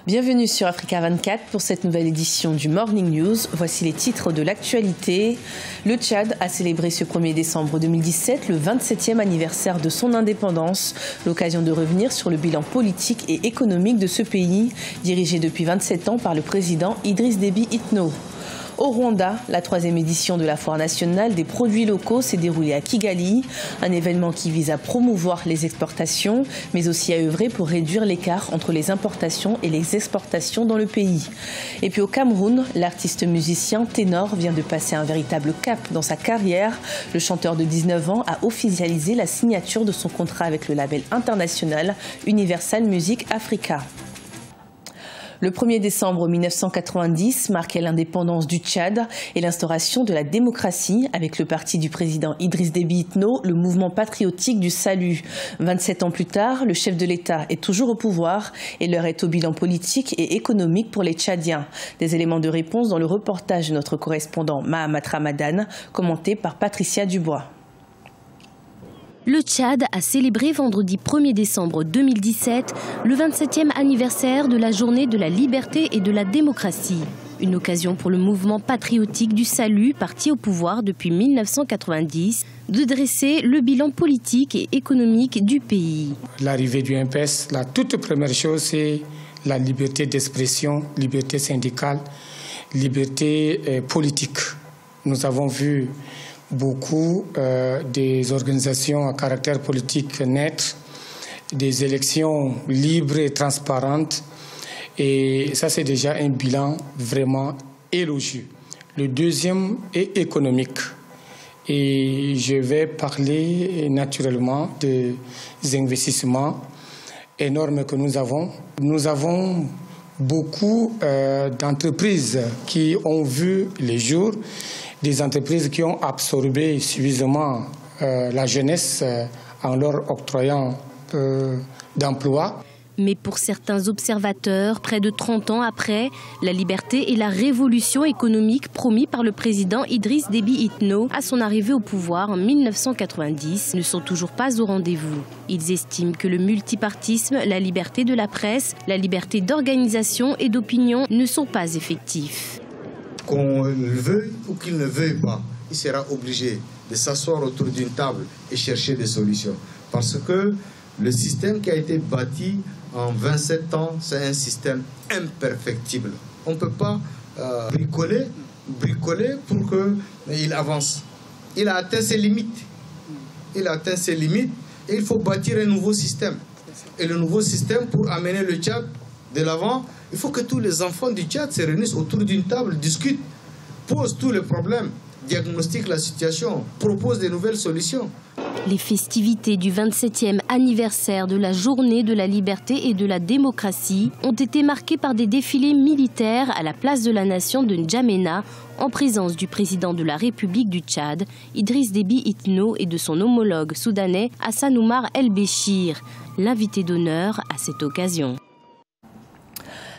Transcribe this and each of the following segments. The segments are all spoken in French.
Bienvenue sur Africa 24 pour cette nouvelle édition du Morning News. Voici les titres de l'actualité. Le Tchad a célébré ce 1er décembre 2017 le 27e anniversaire de son indépendance. L'occasion de revenir sur le bilan politique et économique de ce pays, dirigé depuis 27 ans par le président Idriss Déby Itno. Au Rwanda, la 3e édition de la Foire nationale des produits locaux s'est déroulée à Kigali, un événement qui vise à promouvoir les exportations, mais aussi à œuvrer pour réduire l'écart entre les importations et les exportations dans le pays. Et puis au Cameroun, l'artiste musicien Ténor vient de passer un véritable cap dans sa carrière. Le chanteur de 19 ans a officialisé la signature de son contrat avec le label international Universal Music Africa. Le 1er décembre 1990 marquait l'indépendance du Tchad et l'instauration de la démocratie avec le parti du président Idriss Déby Itno, le mouvement patriotique du salut. 27 ans plus tard, le chef de l'État est toujours au pouvoir et l'heure est au bilan politique et économique pour les Tchadiens. Des éléments de réponse dans le reportage de notre correspondant Mahamat Ramadan, commenté par Patricia Dubois. Le Tchad a célébré vendredi 1er décembre 2017 le 27e anniversaire de la journée de la liberté et de la démocratie. Une occasion pour le mouvement patriotique du salut, parti au pouvoir depuis 1990, de dresser le bilan politique et économique du pays. L'arrivée du MPS, la toute première chose, c'est la liberté d'expression, liberté syndicale, liberté politique. Nous avons vu beaucoup des organisations à caractère politique net, des élections libres et transparentes. Et ça, c'est déjà un bilan vraiment élogieux. Le deuxième est économique. Et je vais parler naturellement des investissements énormes que nous avons. Nous avons beaucoup d'entreprises qui ont vu les jours, des entreprises qui ont absorbé suffisamment la jeunesse en leur octroyant d'emplois. Mais pour certains observateurs, près de 30 ans après, la liberté et la révolution économique promis par le président Idriss Déby Itno à son arrivée au pouvoir en 1990 ne sont toujours pas au rendez-vous. Ils estiment que le multipartisme, la liberté de la presse, la liberté d'organisation et d'opinion ne sont pas effectifs. Qu'on le veuille ou qu'il ne veuille pas, il sera obligé de s'asseoir autour d'une table et chercher des solutions. Parce que le système qui a été bâti en 27 ans, c'est un système imperfectible. On ne peut pas bricoler pour qu'il avance. Il a atteint ses limites. Il a atteint ses limites et il faut bâtir un nouveau système. Et le nouveau système, pour amener le Tchad de l'avant, il faut que tous les enfants du Tchad se réunissent autour d'une table, discutent, posent tous les problèmes, diagnostiquent la situation, proposent de nouvelles solutions. Les festivités du 27e anniversaire de la journée de la liberté et de la démocratie ont été marquées par des défilés militaires à la place de la nation de N'Djamena, en présence du président de la République du Tchad, Idriss Déby Itno, et de son homologue soudanais Hassan Oumar El-Béchir, l'invité d'honneur à cette occasion.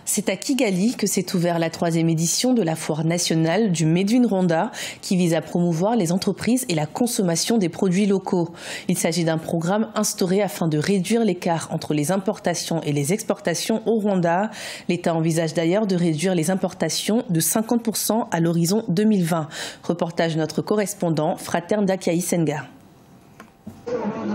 C'est à Kigali que s'est ouverte la 3e édition de la Foire nationale du Made in Rwanda qui vise à promouvoir les entreprises et la consommation des produits locaux. Il s'agit d'un programme instauré afin de réduire l'écart entre les importations et les exportations au Rwanda. L'État envisage d'ailleurs de réduire les importations de 50% à l'horizon 2020. Reportage de notre correspondant Frater Ndakaï Senga.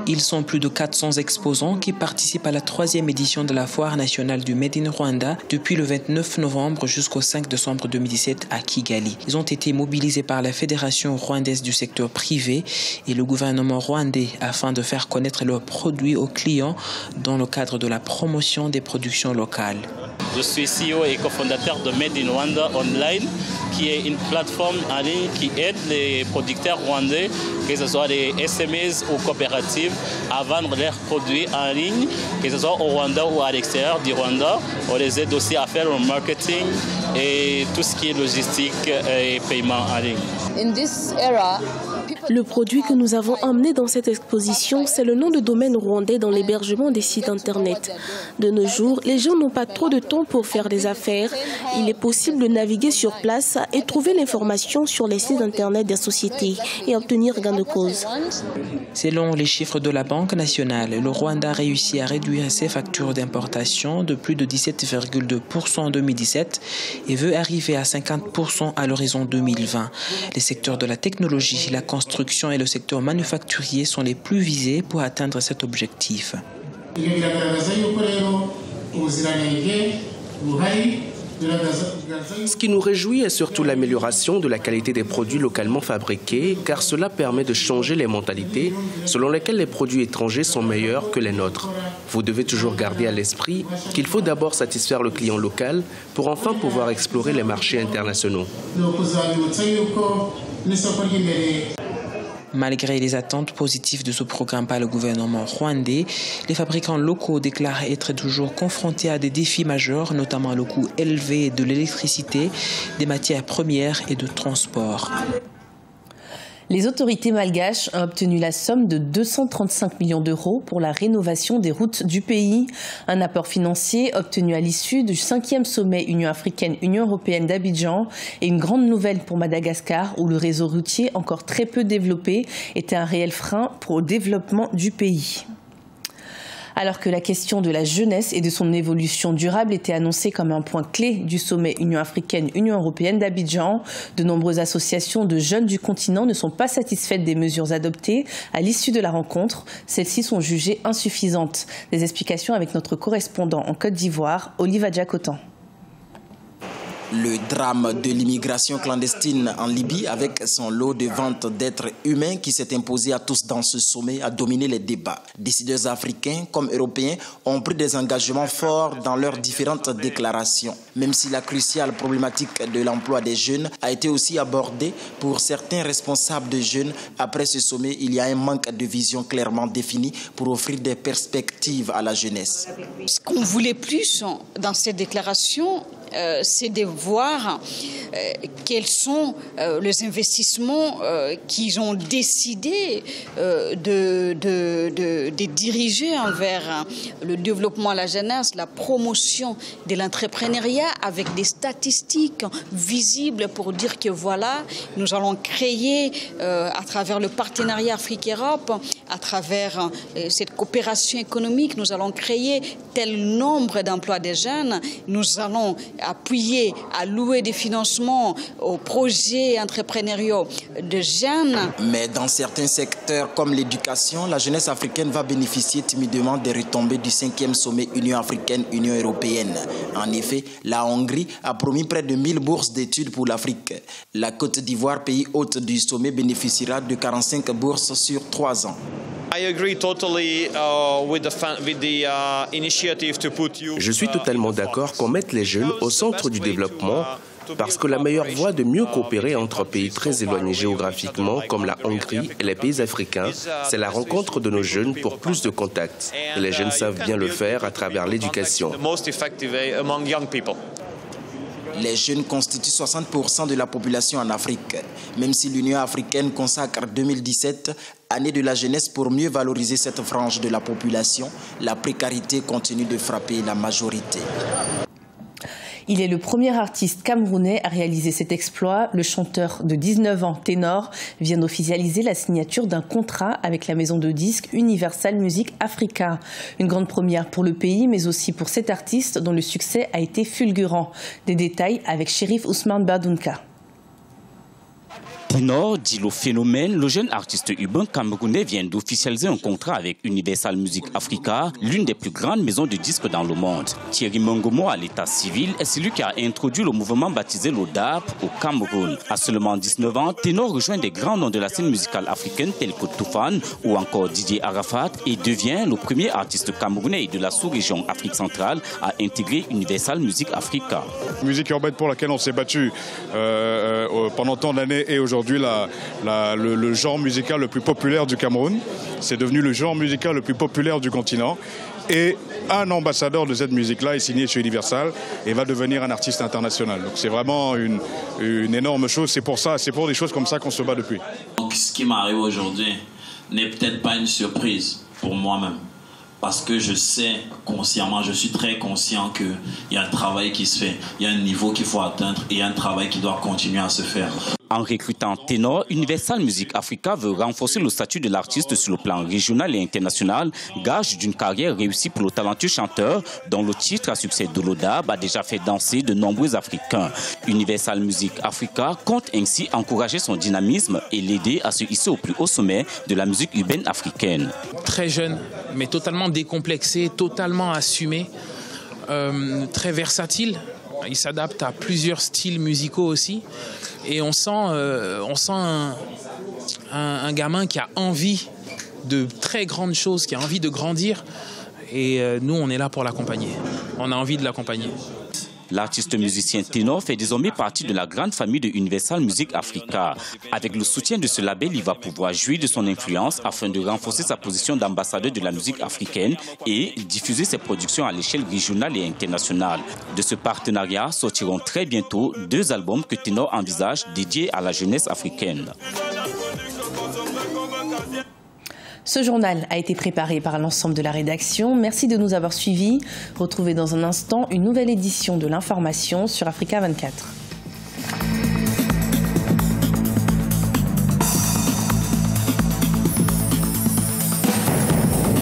Ils sont plus de 400 exposants qui participent à la 3e édition de la Foire nationale du Made in Rwanda depuis le 29 novembre jusqu'au 5 décembre 2017 à Kigali. Ils ont été mobilisés par la Fédération rwandaise du secteur privé et le gouvernement rwandais afin de faire connaître leurs produits aux clients dans le cadre de la promotion des productions locales. Je suis CEO et cofondateur de Made in Rwanda Online, qui est une plateforme en ligne qui aide les producteurs rwandais, que ce soit des SMEs ou coopératives, à vendre leurs produits en ligne, que ce soit au Rwanda ou à l'extérieur du Rwanda. On les aide aussi à faire le marketing et tout ce qui est logistique et paiement en ligne. Le produit que nous avons emmené dans cette exposition, c'est le nom de domaine rwandais dans l'hébergement des sites Internet. De nos jours, les gens n'ont pas trop de temps pour faire des affaires. Il est possible de naviguer sur place et trouver l'information sur les sites Internet des sociétés et obtenir gain de cause. Selon les chiffres de la Banque nationale, le Rwanda a réussi à réduire ses factures d'importation de plus de 17,2% en 2017 et veut arriver à 50% à l'horizon 2020. Les secteurs de la technologie, la construction et le secteur manufacturier sont les plus visés pour atteindre cet objectif. Ce qui nous réjouit est surtout l'amélioration de la qualité des produits localement fabriqués, car cela permet de changer les mentalités selon lesquelles les produits étrangers sont meilleurs que les nôtres. Vous devez toujours garder à l'esprit qu'il faut d'abord satisfaire le client local pour enfin pouvoir explorer les marchés internationaux. Malgré les attentes positives de ce programme par le gouvernement rwandais, les fabricants locaux déclarent être toujours confrontés à des défis majeurs, notamment le coût élevé de l'électricité, des matières premières et de transport. Les autorités malgaches ont obtenu la somme de 235 millions d'euros pour la rénovation des routes du pays. Un apport financier obtenu à l'issue du 5e sommet Union africaine-Union européenne d'Abidjan et une grande nouvelle pour Madagascar où le réseau routier encore très peu développé était un réel frein pour le développement du pays. Alors que la question de la jeunesse et de son évolution durable était annoncée comme un point clé du sommet Union africaine-Union européenne d'Abidjan, de nombreuses associations de jeunes du continent ne sont pas satisfaites des mesures adoptées à l'issue de la rencontre. Celles-ci sont jugées insuffisantes. Des explications avec notre correspondant en Côte d'Ivoire, Oliva Diakotan. Le drame de l'immigration clandestine en Libye, avec son lot de ventes d'êtres humains qui s'est imposé à tous dans ce sommet, a dominé les débats. Décideurs africains comme européens ont pris des engagements forts dans leurs différentes déclarations. Même si la cruciale problématique de l'emploi des jeunes a été aussi abordée pour certains responsables de jeunes, après ce sommet, il y a un manque de vision clairement définie pour offrir des perspectives à la jeunesse. Ce qu'on voulait plus dans cette déclaration, c'est de voir quels sont les investissements qu'ils ont décidé de diriger envers le développement de la jeunesse, la promotion de l'entrepreneuriat avec des statistiques visibles pour dire que voilà, nous allons créer à travers le partenariat Afrique-Europe, à travers cette coopération économique, nous allons créer tel nombre d'emplois des jeunes, nous allons appuyer, allouer des financements aux projets entrepreneuriaux de jeunes. Mais dans certains secteurs comme l'éducation, la jeunesse africaine va bénéficier timidement des retombées du 5e sommet Union africaine-Union européenne. En effet, la Hongrie a promis près de 1000 bourses d'études pour l'Afrique. La Côte d'Ivoire, pays hôte du sommet, bénéficiera de 45 bourses sur 3 ans. Je suis totalement d'accord qu'on mette les jeunes au centre du développement parce que la meilleure voie de mieux coopérer entre pays très éloignés géographiquement comme la Hongrie et les pays africains, c'est la rencontre de nos jeunes pour plus de contacts. Et les jeunes savent bien le faire à travers l'éducation. Les jeunes constituent 60% de la population en Afrique. Même si l'Union africaine consacre 2017, année de la jeunesse, pour mieux valoriser cette frange de la population, la précarité continue de frapper la majorité. Il est le premier artiste camerounais à réaliser cet exploit. Le chanteur de 19 ans, Ténor, vient d'officialiser la signature d'un contrat avec la maison de disques Universal Music Africa. Une grande première pour le pays, mais aussi pour cet artiste dont le succès a été fulgurant. Des détails avec Chérif Ousmane Badounka. Ténor, dit le phénomène, le jeune artiste urbain camerounais vient d'officialiser un contrat avec Universal Music Africa, l'une des plus grandes maisons de disques dans le monde. Thierry Mongomo, à l'état civil, est celui qui a introduit le mouvement baptisé l'ODAP au Cameroun. À seulement 19 ans, Ténor rejoint des grands noms de la scène musicale africaine tels que Toufan ou encore Didier Arafat et devient le premier artiste camerounais de la sous-région Afrique centrale à intégrer Universal Music Africa. Musique urbaine pour laquelle on s'est battu pendant tant d'années et aujourd'hui le genre musical le plus populaire du Cameroun. C'est devenu le genre musical le plus populaire du continent. Et un ambassadeur de cette musique-là est signé chez Universal et va devenir un artiste international. Donc c'est vraiment une énorme chose. C'est pour ça, c'est pour des choses comme ça qu'on se bat depuis. Donc ce qui m'arrive aujourd'hui n'est peut-être pas une surprise pour moi-même. Parce que je sais consciemment, je suis très conscient qu'il y a un travail qui se fait, il y a un niveau qu'il faut atteindre et il y a un travail qui doit continuer à se faire. En recrutant Ténor, Universal Music Africa veut renforcer le statut de l'artiste sur le plan régional et international, gage d'une carrière réussie pour le talentueux chanteur dont le titre à succès Dolodab a déjà fait danser de nombreux Africains. Universal Music Africa compte ainsi encourager son dynamisme et l'aider à se hisser au plus haut sommet de la musique urbaine africaine. Très jeune, mais totalement décomplexé, totalement assumé, très versatile. Il s'adapte à plusieurs styles musicaux aussi. Et on sent un gamin qui a envie de très grandes choses, qui a envie de grandir. Et nous, on est là pour l'accompagner. On a envie de l'accompagner. L'artiste musicien Ténor fait désormais partie de la grande famille de Universal Music Africa. Avec le soutien de ce label, il va pouvoir jouir de son influence afin de renforcer sa position d'ambassadeur de la musique africaine et diffuser ses productions à l'échelle régionale et internationale. De ce partenariat sortiront très bientôt 2 albums que Ténor envisage dédiés à la jeunesse africaine. Ce journal a été préparé par l'ensemble de la rédaction. Merci de nous avoir suivis. Retrouvez dans un instant une nouvelle édition de l'information sur Africa 24.